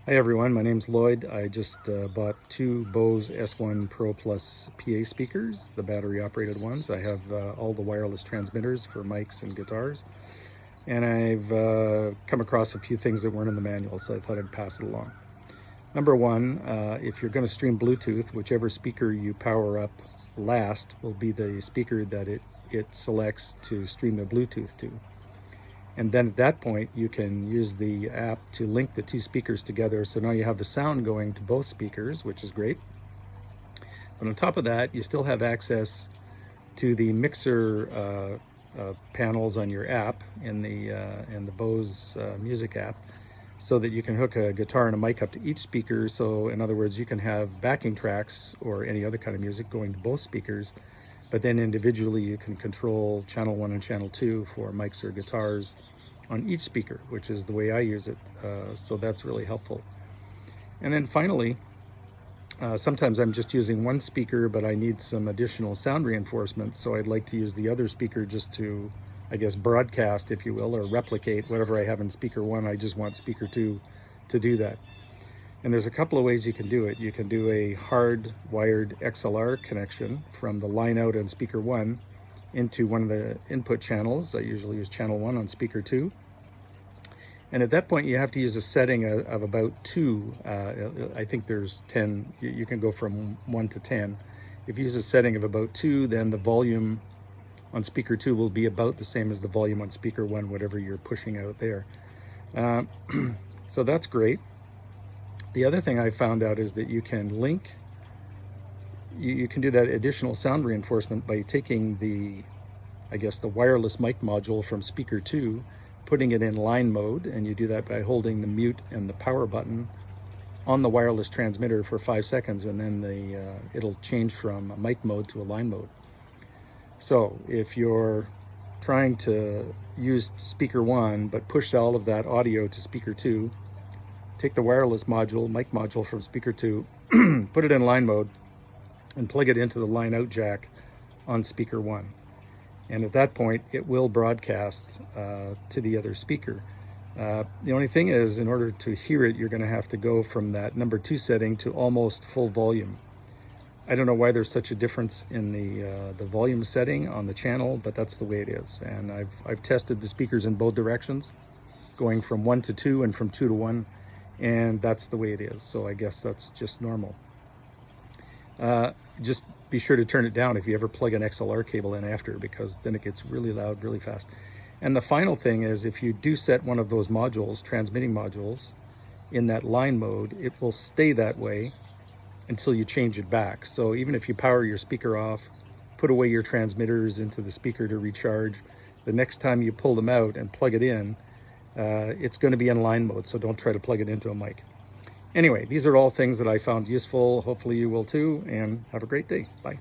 Hi everyone, my name's Lloyd. I just bought two Bose S1 Pro Plus PA speakers, the battery operated ones. I have all the wireless transmitters for mics and guitars. And I've come across a few things that weren't in the manual, so I thought I'd pass it along. Number one, if you're going to stream Bluetooth, whichever speaker you power up last will be the speaker that it selects to stream the Bluetooth to. And then at that point, you can use the app to link the two speakers together. So now you have the sound going to both speakers, which is great. But on top of that, you still have access to the mixer panels on your app in the Bose music app, so that you can hook a guitar and a mic up to each speaker. So in other words, you can have backing tracks or any other kind of music going to both speakers, but then individually you can control channel 1 and channel 2 for mics or guitars on each speaker, which is the way I use it. So that's really helpful. And then finally, sometimes I'm just using one speaker, but I need some additional sound reinforcement, so I'd like to use the other speaker just to, I guess, broadcast, if you will, or replicate whatever I have in speaker 1. I just want speaker 2 to do that. And there's a couple of ways you can do it. You can do a hard-wired XLR connection from the line out on speaker 1 into one of the input channels. I usually use channel 1 on speaker 2. And at that point, you have to use a setting of about 2. I think there's 10. You can go from 1 to 10. If you use a setting of about 2, then the volume on speaker 2 will be about the same as the volume on speaker 1, whatever you're pushing out there. So that's great. The other thing I found out is that you can link, you can do that additional sound reinforcement by taking the, I guess, the wireless mic module from speaker 2, putting it in line mode, and you do that by holding the mute and the power button on the wireless transmitter for 5 seconds, and then it'll change from a mic mode to a line mode. So if you're trying to use speaker 1 but push all of that audio to speaker 2, take the wireless module, mic module from speaker 2, put it in line mode, and plug it into the line out jack on speaker 1. And at that point, it will broadcast to the other speaker. The only thing is, in order to hear it, you're going to have to go from that number 2 setting to almost full volume. I don't know why there's such a difference in the volume setting on the channel, but that's the way it is. And I've tested the speakers in both directions, going from 1 to 2 and from 2 to 1, and that's the way it is. So I guess that's just normal. Just be sure to turn it down if you ever plug an XLR cable in after, because then it gets really loud really fast. And the final thing is, if you do set one of those modules, transmitting modules, in that line mode, it will stay that way until you change it back. So even if you power your speaker off, put away your transmitters into the speaker to recharge, the next time you pull them out and plug it in, it's going to be in line mode, so don't try to plug it into a mic. Anyway, these are all things that I found useful. Hopefully you will too, and have a great day. Bye.